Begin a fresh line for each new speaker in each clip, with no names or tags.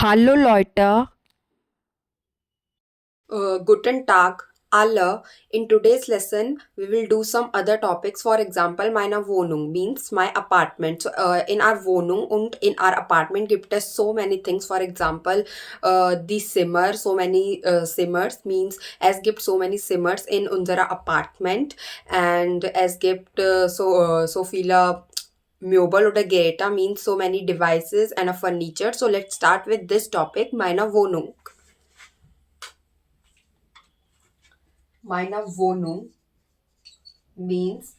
Hallo Leute,
Guten Tag, alle. In today's lesson, we will do some other topics. For example, meine Wohnung means my apartment. So, in our Wohnung und in our apartment gibt es so many things. For example, die Zimmer, so many Zimmers means es gibt so many Zimmers in unserer Apartment and es gibt so viele Möbel oder Geräte means so many devices and a furniture. So let's start with this topic, meine Wohnung. Meine Wohnung means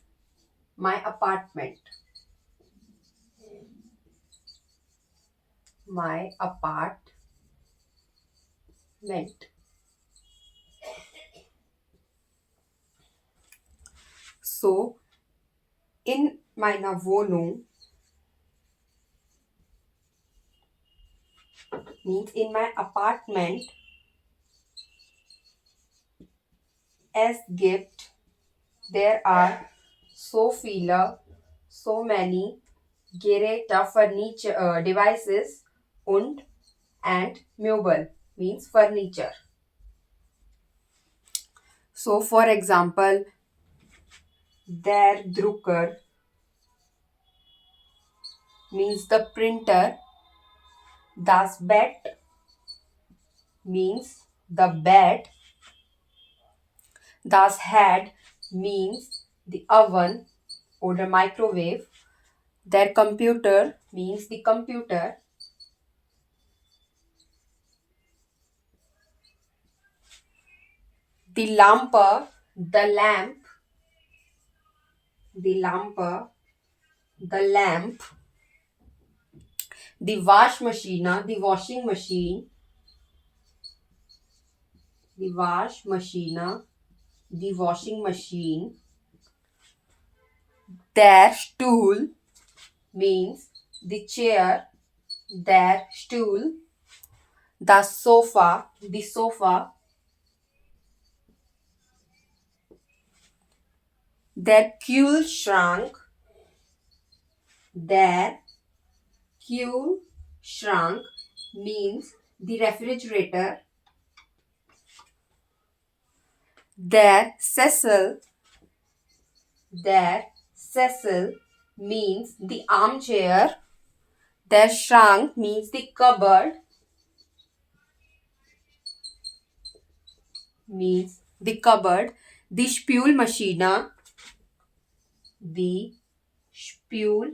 my apartment. My apartment. So, in meiner Wohnung means in my apartment, es gibt, there are so viele, so many Geräte, furniture, devices und and Möbel means furniture. So, for example, der Drucker means the printer, das Bett means the bed, das Herd means the oven or the microwave, their computer means the computer, the Lampe, the lamp, the Lampe, the lamp, the wash machine, the washing machine, the wash machine, the washing machine, their stool means the chair, their stool, the sofa, their Kühlschrank, their Kühlschrank means the refrigerator, their Cecil means the armchair, their Schrank means the cupboard, the Spülmaschine, the Spülmaschine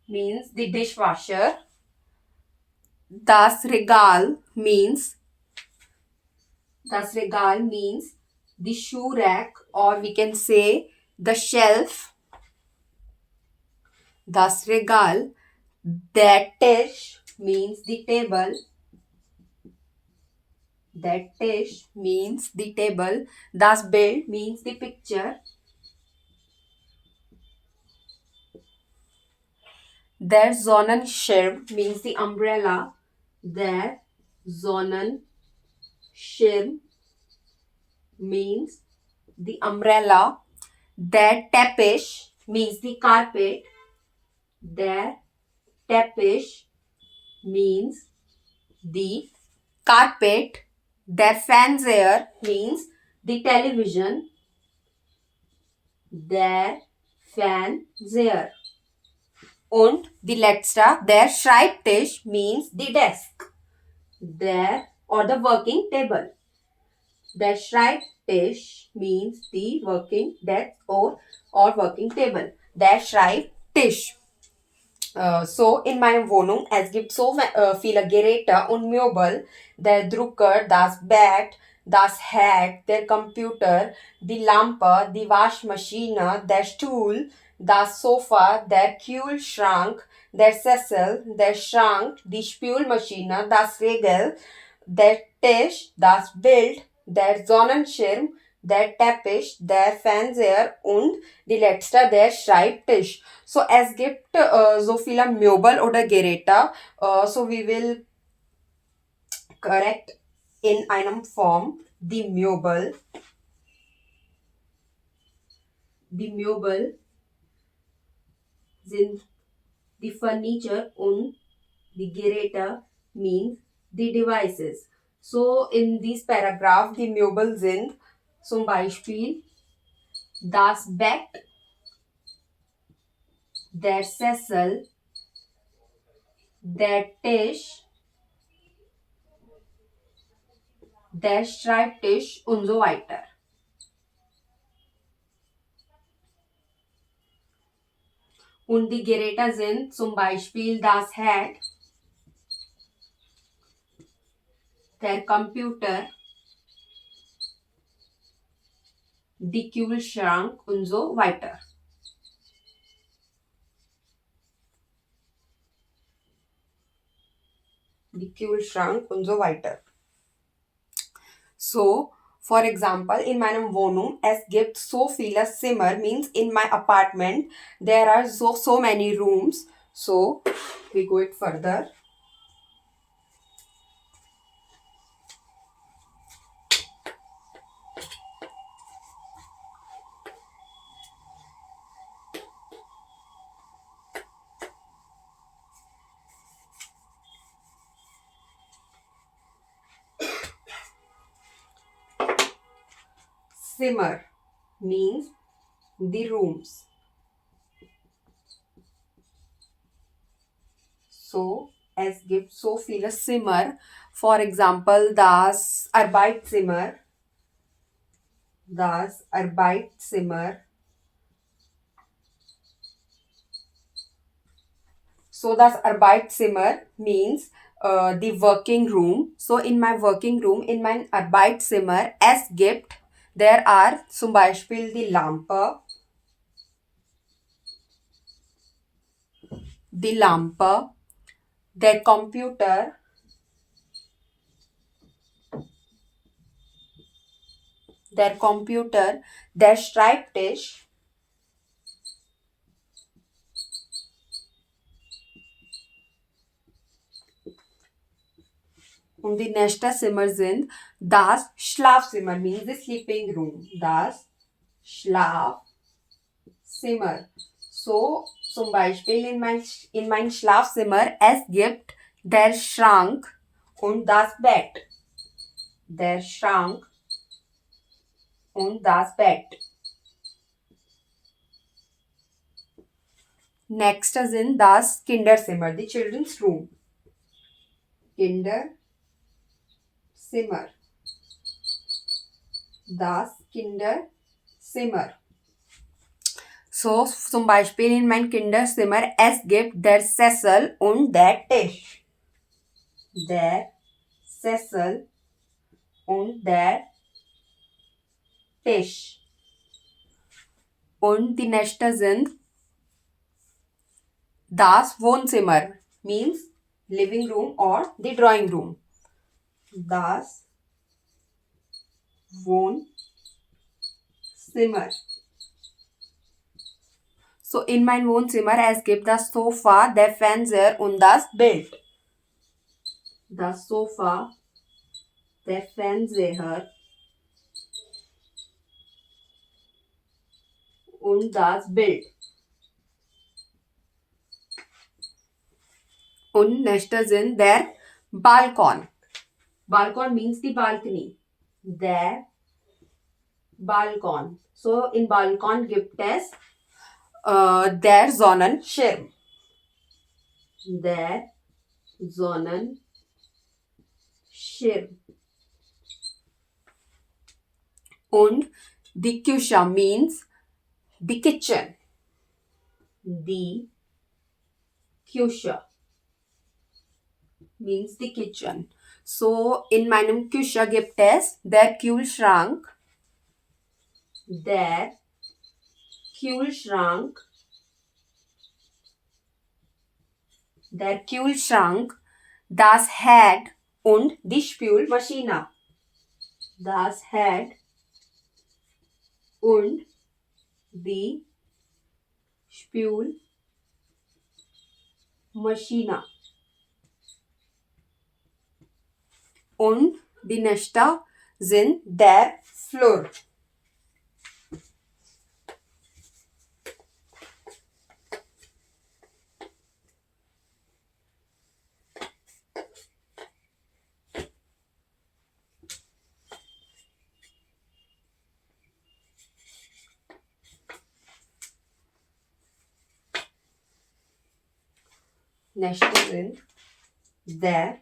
means the dishwasher, das Regal means the shoe rack or we can say the shelf, das Regal, der Tisch means the table, das Bild means the picture, der Sonnenschirm means the umbrella, der Sonnenschirm means the umbrella, der Teppich means the carpet, der Teppich means the carpet, der Fernseher means the television, der Fernseher. Und die letzte, der Schreibtisch means the desk, der or the working table. Der Schreibtisch means the working desk or working table. Der Schreibtisch. So in meiner Wohnung, es gibt so viele Geräte und Möbel, der Drucker, das Bett, das Herd, der Computer, die Lampe, die Waschmaschine, der Stuhl, das Sofa, der Kühlschrank, der Sessel, der Schrank, die Spülmaschine, das Regel, der Tisch, das Bild, der Sonnenschirm, der Teppich, der Fernseher und die letzte, der Schreibtisch. So es gibt so viele Möbel oder Geräte. So we will correct in einem Form die Möbel. Die Möbel sind the furniture und die Geräte means the devices. So in this paragraph die Möbel sind zum Beispiel das Bett, der Sessel, der Tisch, der Schreibtisch und so weiter. Und die Geräte sind zum Beispiel das Herd, der Computer, die Kühlschrank und so weiter. Die Kühlschrank und so weiter. So, for example, in meinem Wohnung, es gibt so viele Zimmer, means in my apartment, there are so many rooms. So, we go it further. Zimmer means the rooms. So, es gibt so viele Zimmer. For example, das Arbeitszimmer. Das Arbeitszimmer. So, das Arbeitszimmer means the working room. So, in my working room, in mein Arbeitszimmer, es gibt, there are zum Beispiel die Lampe, der Computer, der Schreibtisch, und die nächsten Zimmer sind das Schlafzimmer, means the sleeping room. Das Schlafzimmer. So, zum Beispiel in mein Schlafzimmer, es gibt der Schrank und das Bett. Der Schrank und das Bett. Next sind das Kinderzimmer, the children's room. Kinderzimmer. Das Kinderzimmer. So, zum Beispiel in mein Kinderzimmer, es gibt der Sessel und der Tisch. Der Sessel und der Tisch. Und die nächste sind das Wohnzimmer, means living room or the drawing room. Das Wohnzimmer. So, in mein Wohnzimmer, es gibt das Sofa, der Fernseher und das Bild. Das Sofa, der Fernseher und das Bild. Und nächste sind der Balkon. Balkon means the balcony. Der Balkon. So, in Balkon gibt es der Sonnenschirm. Der Sonnenschirm. Und die Küche means the kitchen. Die Küche means the kitchen. So, in meinem Küche gibt es der Kühlschrank. Der Kühlschrank. Der Kühlschrank, das Herd und die Spülmaschine. Das Herd und die Spülmaschine. Und die nächste sind der Flur. Next is in der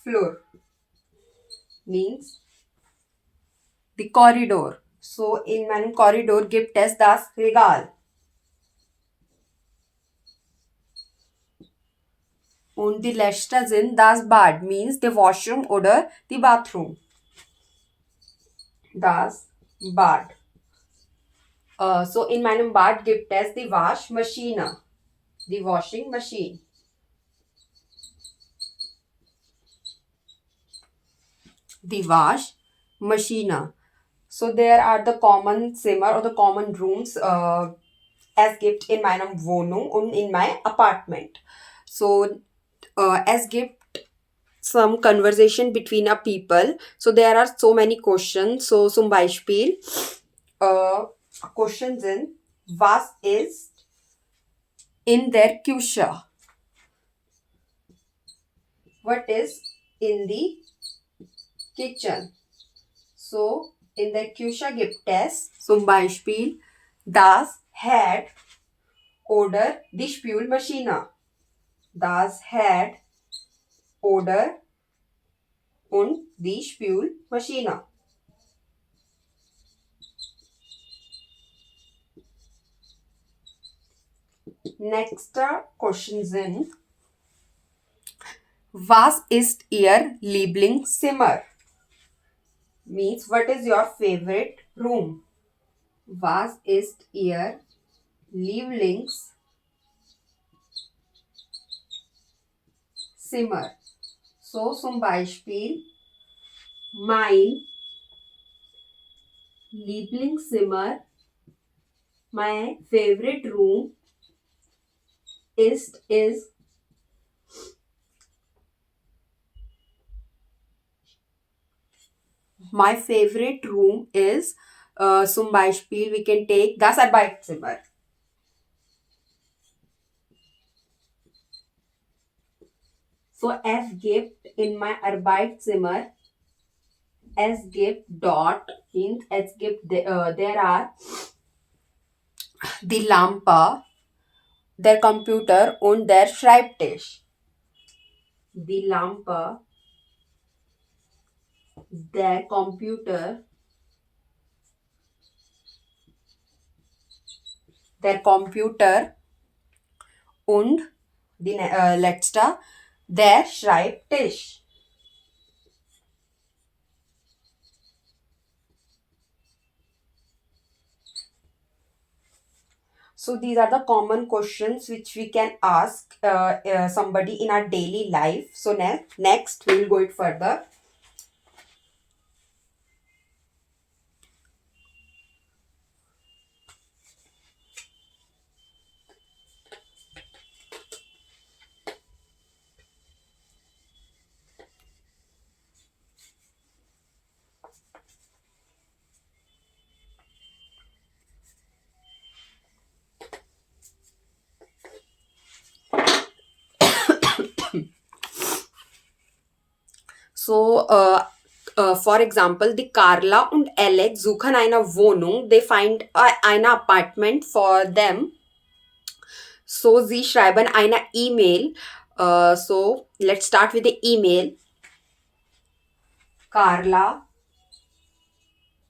Flur means the corridor. So in meinem Korridor gibt es das Regal. Und die letzte sind das Bad means the washroom oder the bathroom. Das Bad. So in meinem Bad gibt es die Waschmaschine. The washing machine. The Waschmaschine. So there are the common Zimmer or the common rooms as gibt in meinem Wohnung und in my apartment. So as gibt some conversation between a people. So there are so many questions. So zum Beispiel questions in was ist in der Küche? What is in the kitchen? So in der Küche gibt es zum Beispiel das Herd oder die Spülmaschine. Das Herd oder und die Spülmaschine. Next question sind was ist Ihr Lieblingszimmer? Means what is your favorite room? Was ist Ihr Lieblingszimmer? So zum Beispiel mein Lieblingszimmer, my favorite room is my favorite room is zum Beispiel we can take das Arbeitszimmer. So es gibt in my Arbeitszimmer es gibt dort means es gibt there are die Lampe, der Computer und der Schreibtisch. Die Lampe, der Computer, und die letzte, der Schreibtisch. So these are the common questions which we can ask somebody in our daily life. So next we will go it further. So, for example, die Carla und Alex suchen eine Wohnung. They find ein Apartment for them. So, sie schreiben eine E-Mail. So, let's start with the email. Carla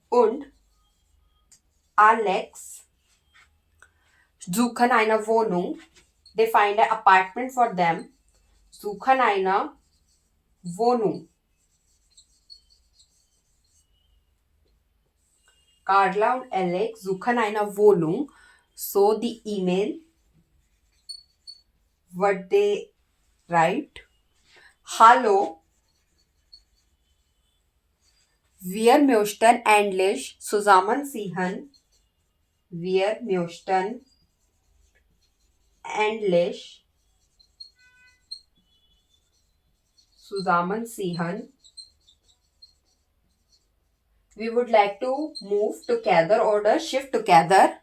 und Alex suchen eine Wohnung. They find an apartment for them. Suchen eine Wohnung. Carla und Alex suchen eine Wohnung. So the email, what they write: Hallo, wir möchten endlich zusammenziehen. Wir möchten endlich zusammenziehen. We would like to move together or shift together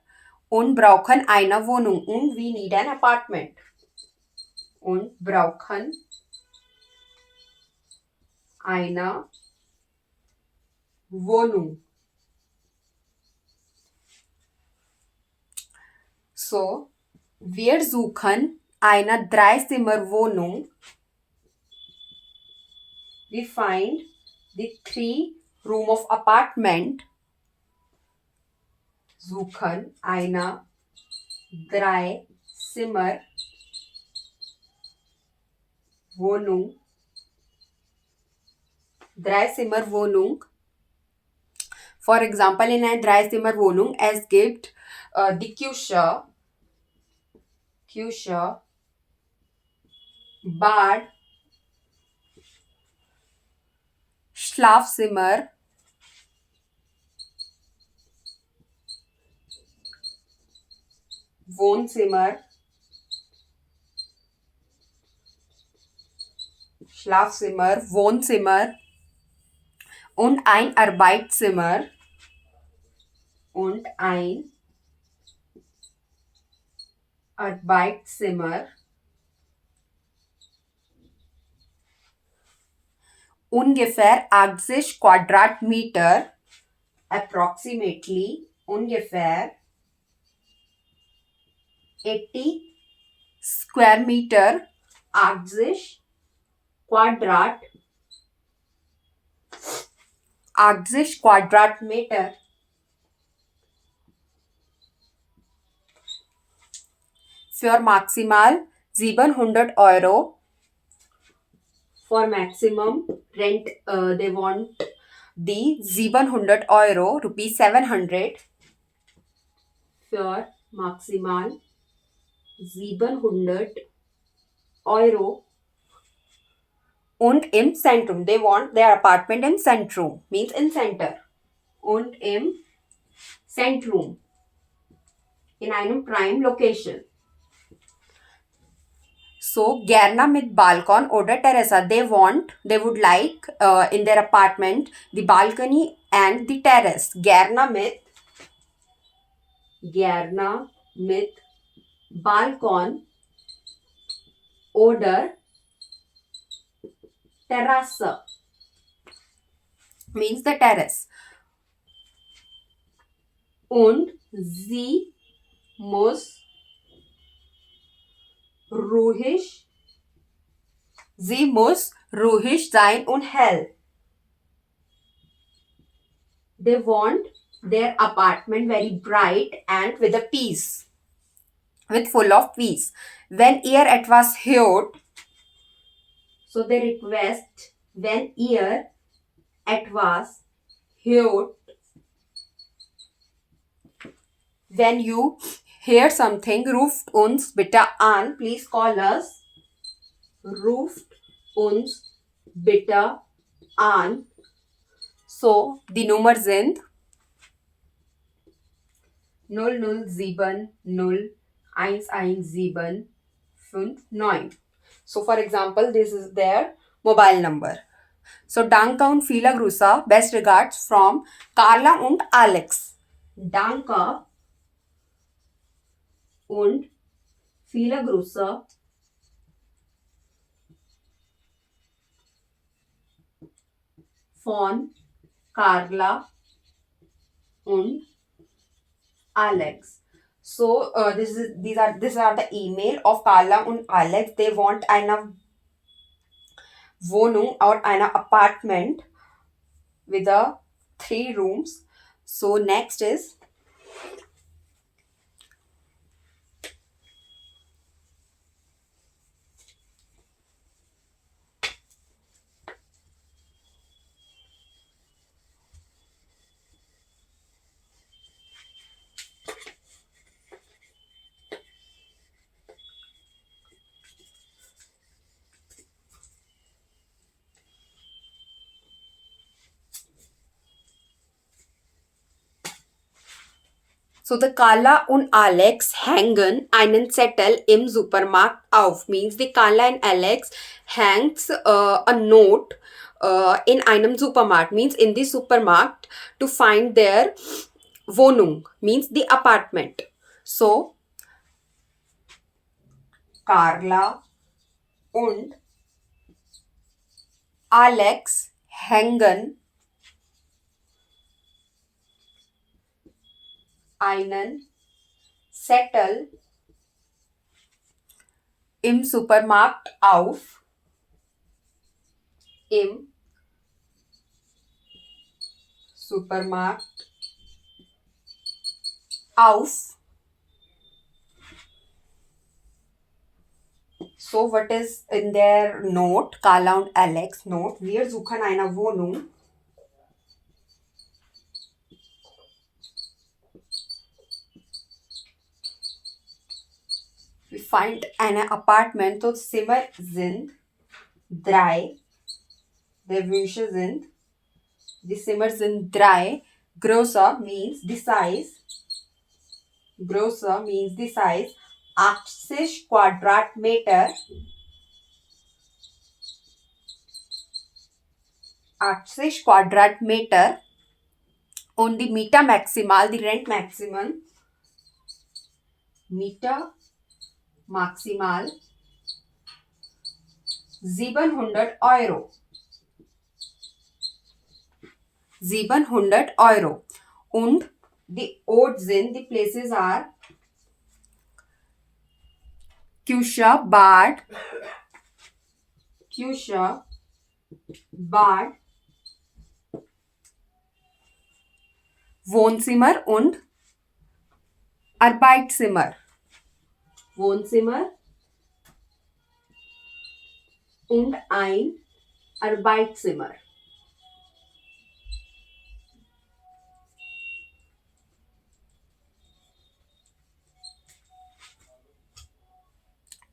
und brauchen eine Wohnung und we need an apartment. Und brauchen eine Wohnung. So, wir suchen eine Dreizimmerwohnung. We find the 3-room of apartment. Suchen eine Dreizimmerwohnung. Dreizimmerwohnung. For example, in einer Dreizimmerwohnung, es gibt die Küche, Bad, Schlafzimmer, Wohnzimmer, Schlafzimmer, Wohnzimmer und ein Arbeitszimmer und ein Arbeitszimmer. Ungefähr 80 Quadratmeter, approximately ungefähr 80 square meter, 80 Quadratmeter. Für maximal 700 Euro. For maximum rent, they want the 700 Euro, rupees 700. Für maximal 700 Euro. Und im Zentrum. They want their apartment in Zentrum. Means in center. Und im Zentrum. In einem prime location. So, gerne mit Balkon oder Terrasse. They would like in their apartment the balcony and the terrace. Gerne mit Balkon oder Terrasse. Means the terrace. Und sie muss ruhig sein und hell. They want their apartment very bright and with full of peace. Wenn ihr etwas hört, so they request, wenn ihr etwas hört, when you hear something, ruft uns bitte an. Please call us. Ruft uns bitte an. So, die Nummer sind 007011759. So, for example, this is their mobile number. So, danke und viele Grüße. Best regards from Carla und Alex. Danke und viele Grüße von Carla und Alex. So these are the email of Carla und Alex. They want eine Wohnung or eine Apartment with 3 rooms. So next is so the Carla und Alex hängen einen Zettel im Supermarkt auf. Means the Carla and Alex hangs a note in einem Supermarkt. Means in the supermarkt to find their Wohnung. Means the apartment. So Carla und Alex hängen einen Zettel Im Supermarkt auf. Im Supermarkt auf. So, what is in their note? Carla und Alex Note. Wir suchen eine Wohnung. Wir find eine Apartment. So, Zimmer sind 3. Die Wünsche sind. Die Zimmer sind 3. Größer means the size. Größer means the size. 80 Quadratmeter. 80 Quadratmeter. Und die Mieter maximal, die Rent maximum. Mieter maximal 700 Euro. 700 Euro. Und die Orte sind, die places are Kusha, Bad, Wohnzimmer und Arbeitszimmer. Wohnzimmer und ein Arbeitszimmer.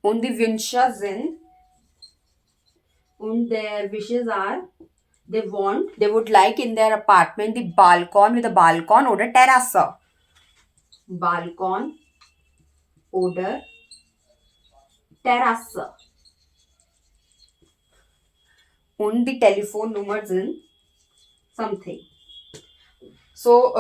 Und die Wünsche sind, und their wishes are, they would like in their apartment the balcony with a balcon oder Terrasse. Balkon oder Terrasse. Und die Telefonnummer sind something. So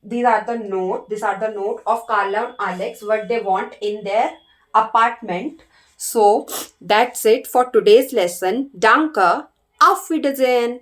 these are the note of Carla and Alex, what they want in their apartment. So that's it for today's lesson. Danke, auf Wiedersehen.